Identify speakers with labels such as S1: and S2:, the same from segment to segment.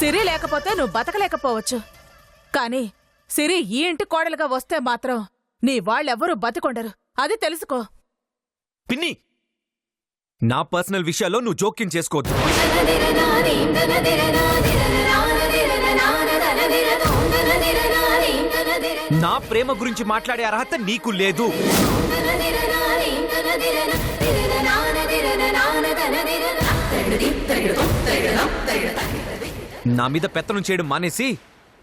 S1: సిరి లేకపోతే నువ్వు బతకలేకపోవచ్చు, కానీ సిరి ఈ ఇంటి కోడలుగా వస్తే మాత్రం నీ వాళ్ళెవ్వరూ బతికొండరు, అది తెలుసుకో.
S2: పిన్ని, నా పర్సనల్ విషయాల్లో నువ్వు జోక్యం చేసుకోవద్దు. నా ప్రేమ గురించి మాట్లాడే అర్హత నీకు లేదు. నా మీద పెత్తనం చేయడం మానేసి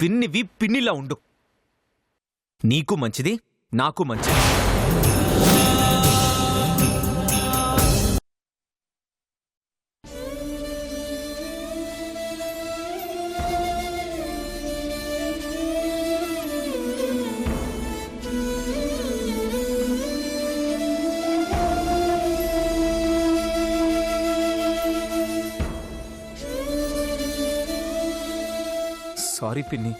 S2: పిన్నివి పిన్నిలా ఉండు. నీకు మంచిది, నాకు మంచిది. సారీ పిన్ని,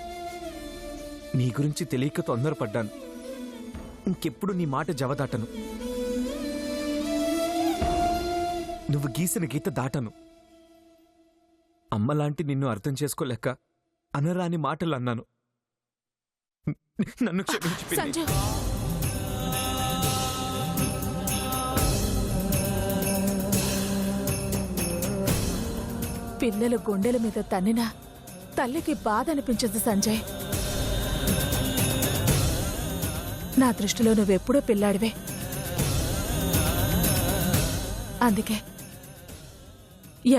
S2: నీ గురించి తెలియక తొందరపడ్డాను. ఇంకెప్పుడు నీ మాట జవదాటను. నువ్వు గీసిన గీత దాటను. అమ్మలాంటి నిన్ను అర్థం చేసుకోలేక అనరాని మాటలు అన్నాను. నన్ను క్షమించు పిన్ని.
S1: సంజు, పిల్లలు గుండెల మీద తన్నినా తల్లికి బాధ అనిపించదు సంజయ్. నా దృష్టిలో నువ్వెప్పుడూ పిల్లాడివే. అందుకే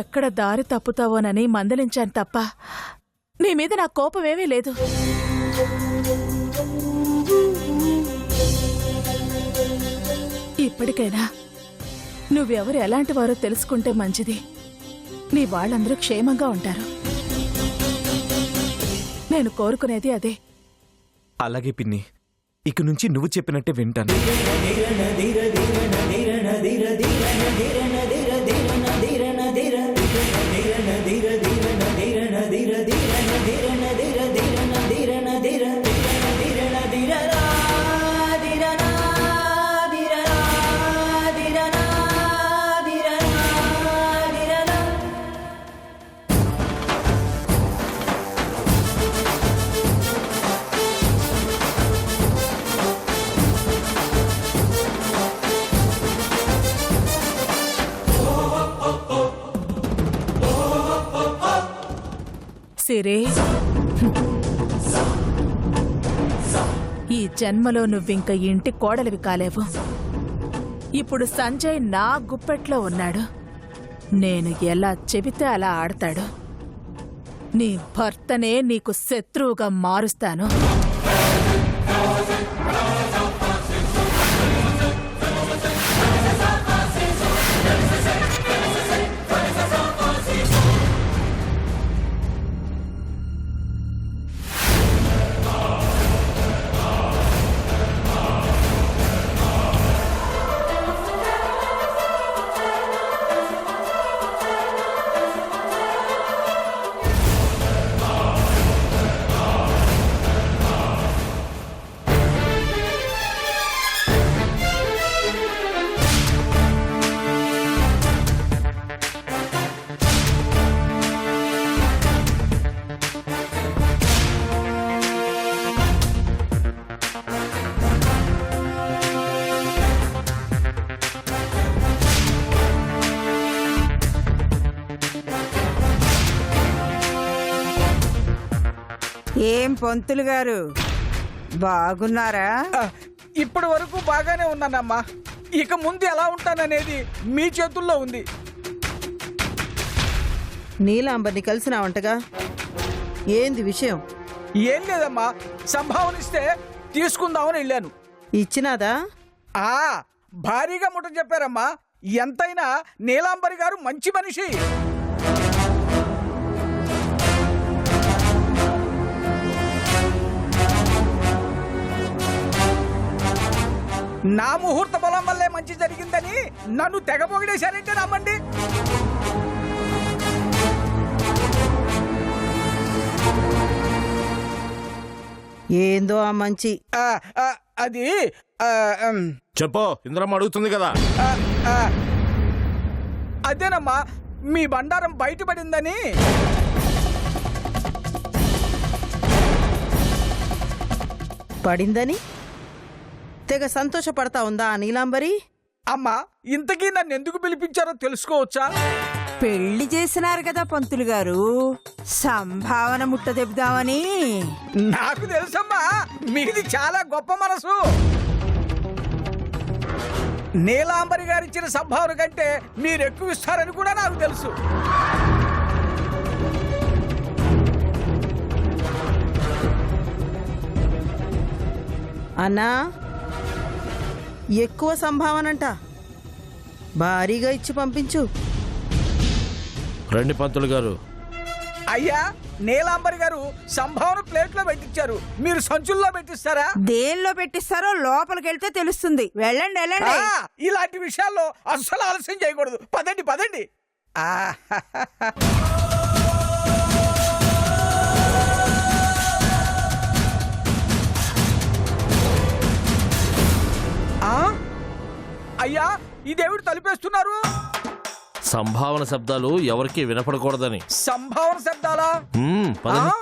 S1: ఎక్కడ దారి తప్పుతావోనని మందలించాను తప్ప నీ మీద నా కోపమేమీ లేదు. ఇప్పటికైనా నువ్వెవరు ఎలాంటి వారో తెలుసుకుంటే మంచిది. నీ వాళ్ళందరూ క్షేమంగా ఉంటారు. నేను కోరుకునేది అదే.
S2: అలాగే పిన్ని, ఇక నుంచి నువ్వు చెప్పినట్టే వింటాను.
S1: సిరే, ఈ జన్మలో నువ్వింక ఇంటి కోడలివి కాలేవు. ఇప్పుడు సంజయ్ నా గుప్పెట్లో ఉన్నాడు. నేను ఎలా చెబితే అలా ఆడతాడు. నీ భర్తనే నీకు శత్రువుగా మారుస్తాను.
S3: ఏం పంతులు గారు, బాగున్నారా?
S4: ఇప్పటి వరకు బాగానే ఉన్నానమ్మా. ఇక ముందు ఎలా ఉంటాననేది మీ చేతుల్లో ఉంది.
S3: నీలాంబర్ని కలిసినావంటగా, ఏంది విషయం?
S4: ఏం లేదమ్మా, సంభావన ఇస్తే తీసుకుందామని వెళ్ళాను.
S3: ఇచ్చినాదా?
S4: భారీగా ముట్ట చెప్పారమ్మా. ఎంతైనా నీలాంబరి గారు మంచి మనిషి. నా ముహూర్త బలం వల్లే మంచి జరిగిందని నన్ను తెగ పొగిడేశారంటే నమ్మండి.
S3: ఏందో ఆ మంచి.
S4: అది
S5: చెప్పు, ఇంద్రమ్మ అడుగుతుంది కదా.
S4: అదేనమ్మా, మీ బండారం బయటపడిందని.
S3: పడిందని తెగ సంతోషపడతా ఉందా ఆ నీలాంబరి?
S4: అమ్మా, ఇంతకీ నన్ను ఎందుకు పిలిపించారో తెలుసుకోవచ్చా?
S6: పెళ్లి చేసినారు కదా పంతులు గారు, సంభావన ముట్ట చెబుదామని.
S4: నాకు తెలుసమ్మా, మీది చాలా గొప్ప మనసు. నీలాంబరి గారిచ్చిన సంభావన కంటే మీరు ఎక్కువ ఇస్తారని కూడా నాకు తెలుసు.
S3: అన్నా, ఎక్కువ సంభావనంట, భారీగా ఇచ్చి పంపించు.
S5: రండి పంతులు గారు.
S4: అయ్యా, నీలాంబరి గారు సంభావన ప్లేట్లో పెట్టించారు, మీరు సంచుల్లో పెట్టిస్తారా?
S6: దేనిలో పెట్టిస్తారో లోపలికి వెళ్తే తెలుస్తుంది. వెళ్ళండి వెళ్ళండి.
S4: ఇలాంటి విషయాల్లో అస్సలు ఆలస్యం చేయకూడదు. పదండి పదండి. అయ్యా, ఇదేవిడు తలిపేస్తున్నారు?
S5: సంభావన శబ్దాలు ఎవరికి వినపడకూడదని.
S4: సంభావన శబ్దాలా?
S5: పదండి.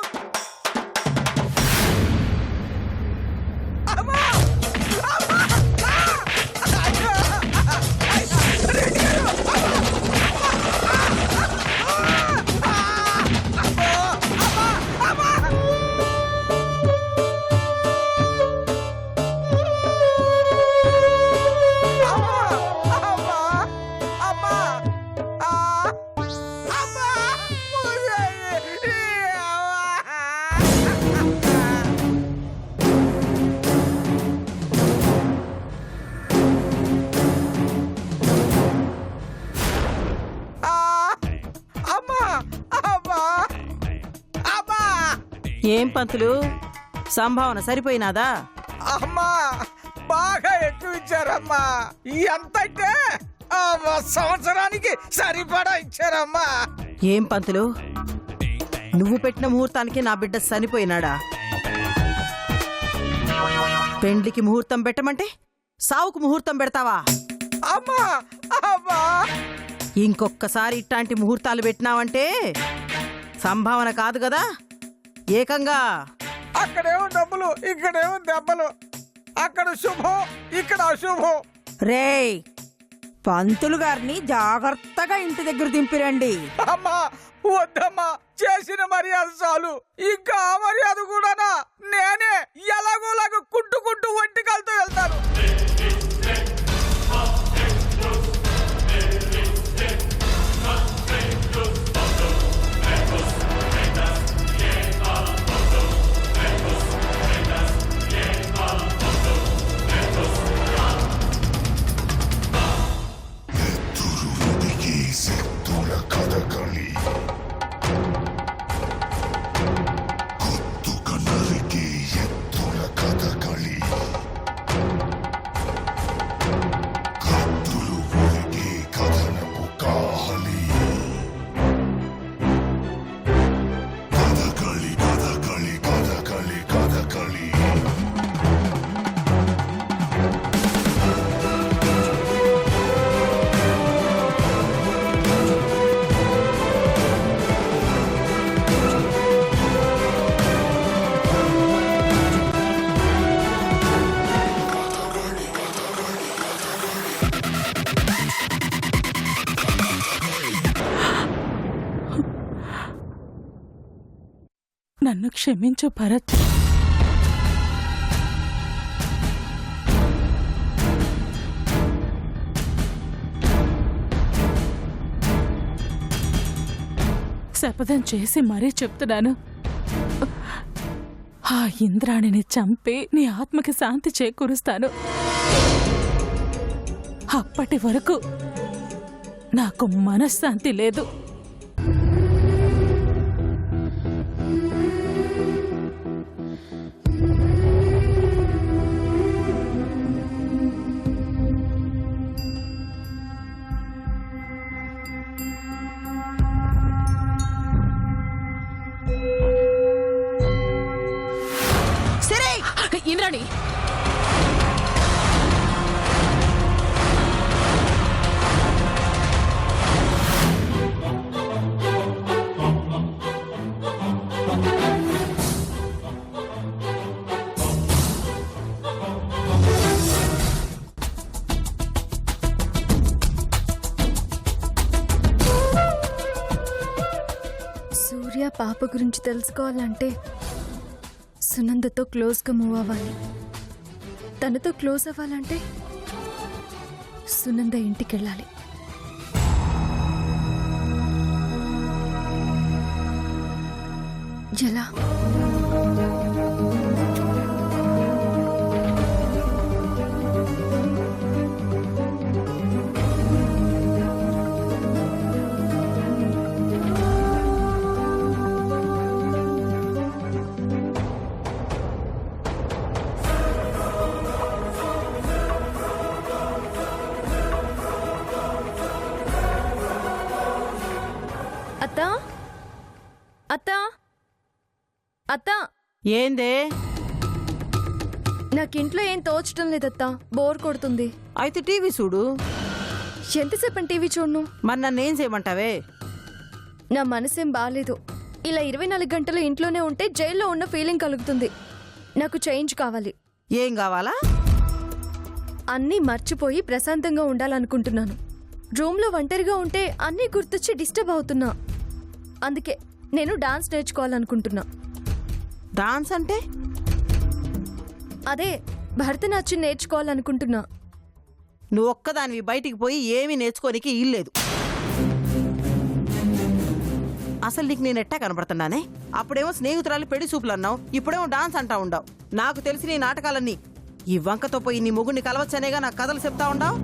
S3: ఏం పంతులు, సంభావన సరిపోయినాదా?
S4: అమ్మా, బాగా ఎక్కువ ఇచ్చారమ్మా. ఎంతంటే సంవత్సరానికి సరిపడా ఇచ్చారమ్మా.
S3: ఏం పంతులు, నువ్వు పెట్టిన ముహూర్తానికి నా బిడ్డ చనిపోయినాడా? పెండ్లికి ముహూర్తం పెట్టమంటే సావుకు ముహూర్తం పెడతావా?
S4: అమ్మా అమ్మా,
S3: ఇంకొక్కసారి ఇట్లాంటి ముహూర్తాలు పెట్టినావంటే సంభావన కాదు కదా, ఏకంగా
S4: అక్కడేమో డబ్బులు, ఇక్కడేమో దెబ్బలు. అక్కడ శుభం, ఇక్కడ అశుభం.
S6: రేయ్, పంతులు గారిని జాగ్రత్తగా ఇంటి దగ్గర దింపిరండి.
S4: అమ్మా వద్దమ్మా, చేసిన మర్యాద చాలు, ఇంకా ఆ మర్యాద కూడానా? నేనే ఎలాగోలాగా కుంటూ ఒంటికాలతో వెళ్తాను.
S1: నన్ను క్షమించు భరత్. శపథం చేసి మరీ చెప్తున్నాను, ఆ ఇంద్రాణిని చంపి నీ ఆత్మకి శాంతి చేకూరుస్తాను. అప్పటి వరకు నాకు మనశ్శాంతి లేదు. ఇంద్రాణి,
S7: సూర్య పాప గురించి తెలుసుకోవాలంటే సునందతో క్లోజ్గా మూవ్ అవ్వాలి. తనతో క్లోజ్ అవ్వాలంటే సునంద ఇంటికి వెళ్ళాలి. ఎలా? అత్తా, అత్తా, అత్తా,
S3: ఏందే?
S7: నాకింట్లో ఏం తోచడం లేదత్తా. బోర్ కొడుతుంది.
S3: అయితే టీవీ చూడు.
S7: ఎంతసేపు టీవీ చూడను?
S3: మరి నన్నేం చేయమంటావే?
S7: నా మనసేం బాలేదు. ఇలా 24 గంటలు ఇంట్లోనే ఉంటే జైల్లో ఉన్న ఫీలింగ్ కలుగుతుంది. నాకు చేంజ్ కావాలి.
S3: ఏం కావాలా?
S7: అన్నీ మర్చిపోయి ప్రశాంతంగా ఉండాలనుకుంటున్నాను. రూమ్లో ఒంటరిగా ఉంటే అన్నీ గుర్తొచ్చి డిస్టర్బ్ అవుతున్నా. అందుకే నేను డాన్స్ నేర్చుకోవాలనుకుంటున్నా.
S3: డాన్స్ అంటే?
S7: అదే భరతనాట్యం నేర్చుకోవాలనుకుంటున్నా.
S3: నువ్వు ఒక్కదానివి బయటికి పోయి ఏమీ నేర్చుకోనికి ఇల్లేదు. అసలు నీకు నేను ఎట్టా కనపడుతున్నానే? అప్పుడేమో స్నేహితురాలు పెళ్లి చూపులు అన్నావు, ఇప్పుడేమో డాన్స్ అంటా ఉండవు. నాకు తెలిసి నీ నాటకాలన్నీ ఈ వంకతో పోయి నీ మొగుడిని కలవచ్చనేగా నాకు కథలు చెప్తా ఉండవు.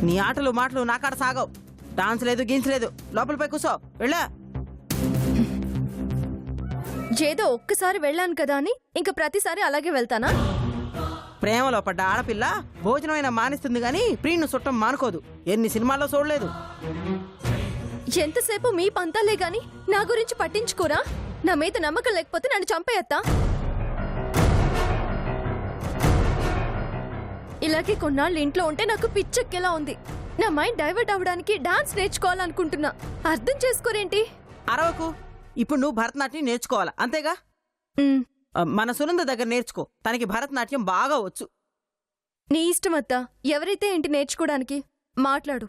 S3: నీ ఆటలు మాటలు నాకాడ సాగవు. డాన్స్ లేదు, గీన్స్ లేదు. లోపలిపై కూసో, వెళ్ళా.
S7: ఏదో ఒక్కసారి వెళ్ళాను కదా అని ఇంకా ప్రతిసారి అలాగే వెళ్తానా?
S3: ప్రేమలో పడ్డ ఆడపిల్ల భోజనమైనా మానేస్తుంది గాని ప్రియుని చుట్టం మానుకోదు. ఎన్ని సినిమాల్లో చూడలేదు.
S7: ఎంతసేపు మీ పంతాలే గాని నా గురించి పట్టించుకోరా? నా మీద నమ్మకం లేకపోతే నన్ను చంపేయత్తా. ఇలాగే కొన్నాళ్ళు ఇంట్లో ఉంటే నాకు పిచ్చెక్కేలా ఉంది. నా మైండ్ డైవర్ట్ అవ్వడానికి డాన్స్ నేర్చుకోవాలనుకుంటున్నా. అర్థం చేసుకోరేంటి?
S3: అరవకు. ఇప్పుడు నువ్వు భరతనాట్యం నేర్చుకోవాలా, అంతేగా?
S7: ఉమ్,
S3: మన సునంద దగ్గర నేర్చుకో. తనకి భరతనాట్యం బాగా వచ్చు.
S7: నీ ఇష్టం అత్తా. ఎవరైతే ఏంటి నేర్చుకోవడానికి? మాట్లాడు.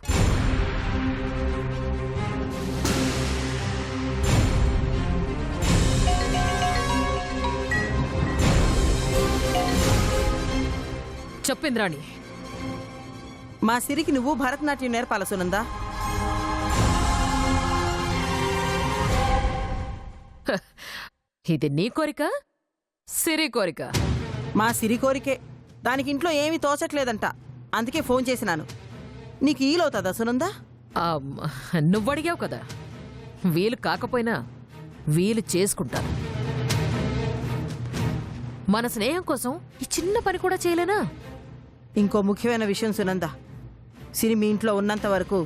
S1: చెప్పింద్రాణి.
S3: మా సిరికి నువ్వు భరతనాట్యం నేర్పాల సునంద.
S1: ఇది నీ కోరిక, సిరి కోరిక?
S3: మా సిరి కోరికే. దానికి ఇంట్లో ఏమీ తోచట్లేదంట. అందుకే ఫోన్ చేసినాను. నీకు ఈలవుతుందా సునంద?
S1: నువ్వడిగావు కదా, వీలు కాకపోయినా వీలు చేసుకుంటాను. మన స్నేహం కోసం ఈ చిన్న పని కూడా చేయలేనా?
S3: ఇంకో ముఖ్యమైన విషయం సునంద, సిరి మీ ఇంట్లో ఉన్నంత వరకు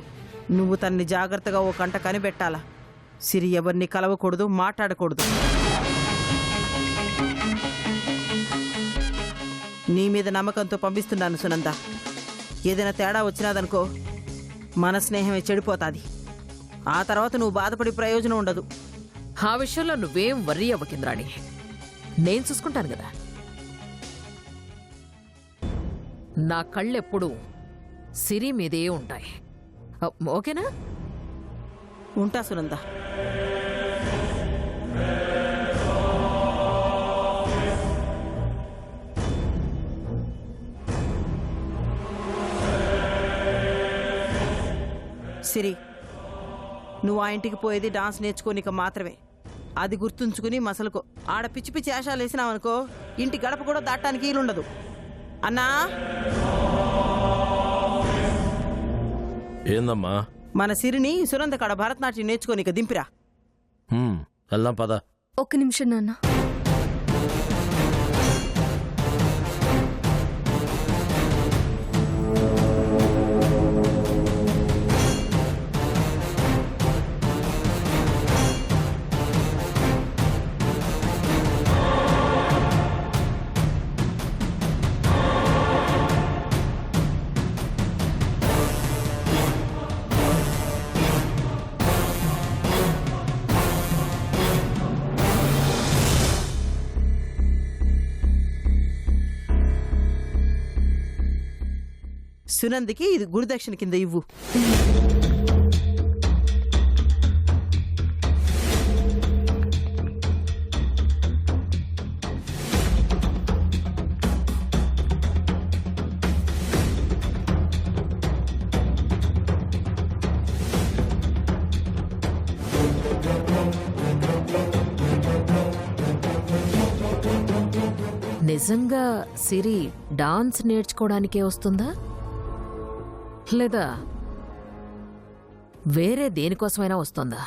S3: నువ్వు తన్ని జాగ్రత్తగా ఓ కంట కనిపెట్టాలా. సిరి ఎవరిని కలవకూడదు, మాట్లాడకూడదు. నీ మీద నమ్మకంతో పంపిస్తున్నాను సునంద. ఏదైనా తేడా వచ్చినాదనుకో మన స్నేహమే చెడిపోతాది. ఆ తర్వాత నువ్వు బాధపడి ప్రయోజనం ఉండదు.
S1: ఆ విషయంలో నువ్వేం వర్రీ అవ్వకింద్రాణి, నేను చూసుకుంటాను కదా. నా కళ్ళెప్పుడు సిరి మీదే ఉంటాయి. ఓకేనా?
S3: ఉంటా సునంద. సిరి, నువ్వు ఆ ఇంటికి పోయేది డాన్స్ నేర్చుకోనిక మాత్రమే. అది గుర్తుంచుకుని మసలుకో. ఆడ పిచ్చి పిచ్చి ఆశాలు వేసినావనుకో ఇంటి గడప కూడా దాటానికి వీలుండదు. అన్నా,
S5: ఏందమ్మా?
S3: మన సిరిని సునంద కాడ భరతనాట్యం నేర్చుకోనిక దింపిరా.
S5: వెళ్దాం పద.
S7: ఒక్క నిమిషం నాన్న.
S3: సునందికి ఇది గురుదక్షిణ కింద ఇవ్వు.
S8: నిజంగా సిరి డాన్స్ నేర్చుకోవడానికే వస్తుందా లేదా వేరే దేనికోసమైనా వస్తుందా?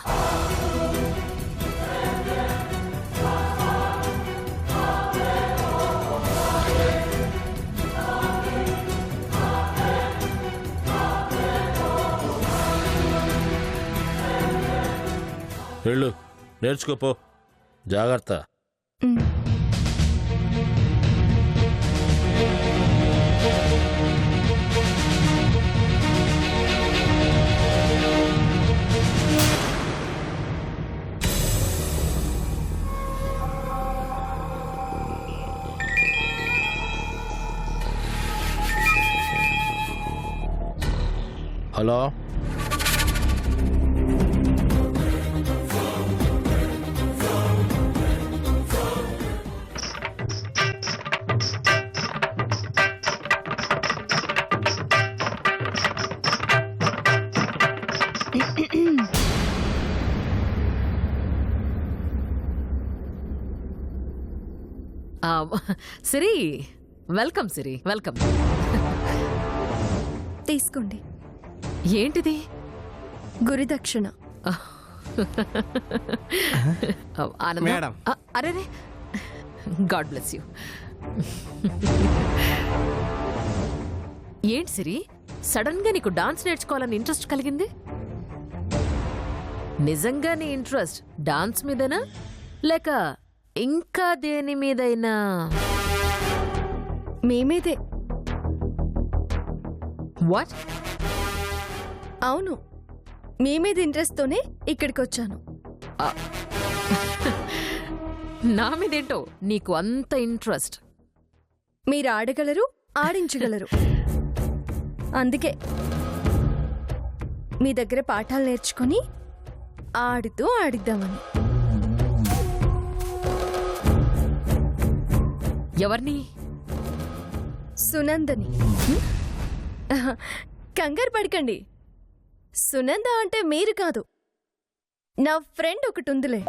S5: వెళ్ళు, నేర్చుకోపో. జాగ్రత్త. హలో,
S8: సిరి, వెల్కమ్ సిరి, వెల్కమ్.
S7: తీసుకోండి.
S8: ఏంటిది?
S7: గురుదక్షిణ.
S8: ఆనందం.
S4: మేడం.
S8: అరే, గాడ్ బ్లెస్ యూ. ఏంటి సిరి, సడన్ గా నీకు డాన్స్ నేర్చుకోవాలని ఇంట్రెస్ట్ కలిగింది? నిజంగా నీ ఇంట్రెస్ట్ డాన్స్ మీదేనా లేక ఇంకా దేని మీదైనా?
S7: మేమేదే.
S8: వాట్?
S7: అవును, మీ మీద ఇంట్రెస్ట్తోనే ఇక్కడికి వచ్చాను.
S8: నా మీదేంటో నీకు అంత ఇంట్రెస్ట్?
S7: మీరు ఆడగలరు, ఆడించగలరు. అందుకే మీ దగ్గర పాఠాలు నేర్చుకుని ఆడుతూ ఆడిద్దామని.
S8: ఎవరిని?
S7: సునందని. కంగారు పడకండి, సునంద అంటే మీరు కాదు, నా ఫ్రెండ్ ఒకటి ఉందిలే,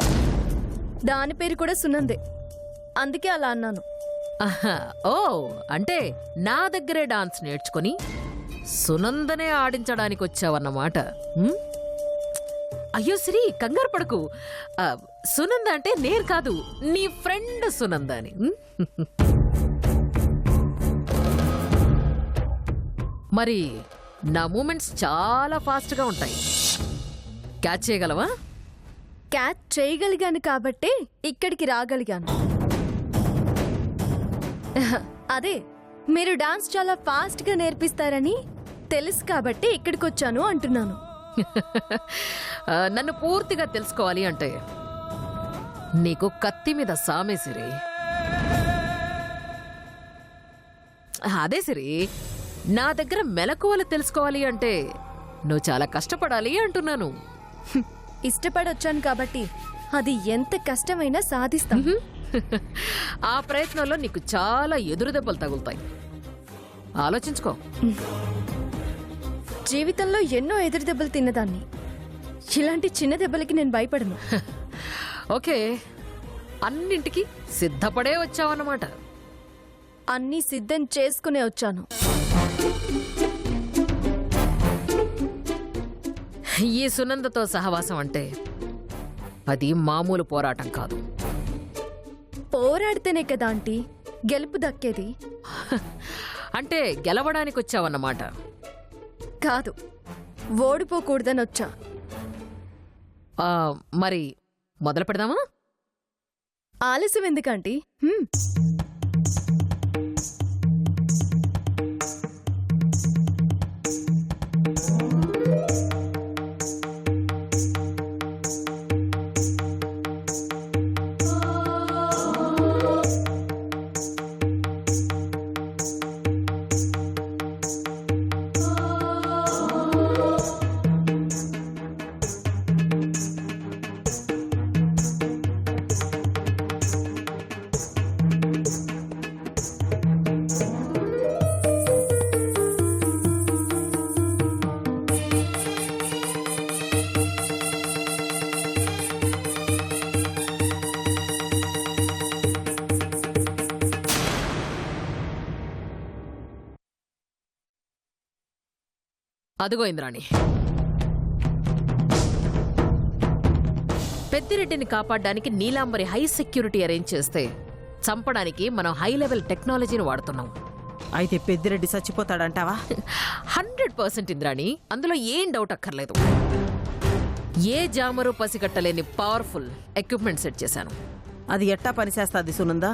S7: దాని పేరు కూడా సునందే, అందుకే అలా అన్నాను.
S8: ఓ, అంటే నా దగ్గరే డాన్స్ నేర్చుకుని సునందనే ఆడించడానికి వచ్చావన్నమాట. అయ్యో శ్రీ, కంగారు పడకు. సునంద అంటే నేను కాదు, నీ ఫ్రెండ్ సునంద అని. మరి నా మూమెంట్స్ చాలా ఫాస్ట్గా ఉంటాయి, క్యాచ్ చేయగలవా?
S7: క్యాచ్ చేయగలిగాను కాబట్టే ఇక్కడికి రాగలిగాను. అదే, మీరు డాన్స్ చాలా ఫాస్ట్గా నేర్పిస్తారని తెలుసు కాబట్టి ఇక్కడికి వచ్చాను అంటున్నాను.
S8: నన్ను పూర్తిగా తెలుసుకోవాలి అంటే నీకు కత్తి మీద సామే సిరి. అదే సిరి, నా దగ్గర మెలకువలు తెలుసుకోవాలి అంటే నువ్వు చాలా కష్టపడాలి అంటున్నాను.
S7: ఇష్టపడొచ్చాను కాబట్టి అది ఎంత కష్టమైనా సాధిస్తాను.
S8: ఆ ప్రయత్నంలో నీకు చాలా ఎదురు దెబ్బలు తగులుతాయి, ఆలోచించుకో.
S7: జీవితంలో ఎన్నో ఎదురు దెబ్బలు తిన్నదాన్ని, ఇలాంటి చిన్న దెబ్బలకి నేను భయపడను.
S8: ఓకే, అన్నింటికి సిద్ధపడే వచ్చావన్నమాట.
S7: అన్నీ సిద్ధం చేసుకునే వచ్చాను.
S8: ఈ సునందతో సహవాసం అంటే అది మామూలు పోరాటం కాదు.
S7: పోరాడితేనే కదా ఆంటీ గెలుపు దక్కేది.
S8: అంటే గెలవడానికి వచ్చావన్నమాట.
S7: కాదు, ఓడిపోకూడదని వచ్చా.
S8: మరి మొదలు పెడదామా?
S7: ఆలస్యం ఎందుకంటీ?
S8: అదిగో ఇంద్రాణి, పెద్దిరెడ్డిని కాపాడడానికి నీలాంబరి హై సెక్యూరిటీ అరేంజ్ చేస్తే చంపడానికి మనం హై లెవెల్ టెక్నాలజీని వాడుతున్నాం.
S3: అయితే పెద్దిరెడ్డి చచ్చిపోతాడంటావా?
S8: 100% ఇంద్రాణి, అందులో ఏం డౌట్ అక్కర్లేదు. ఏ జామరు పసిగట్టలేని పవర్ఫుల్ ఎక్విప్మెంట్ సెట్ చేశాను.
S3: అది ఎట్టా పనిచేస్తుంది సునందా?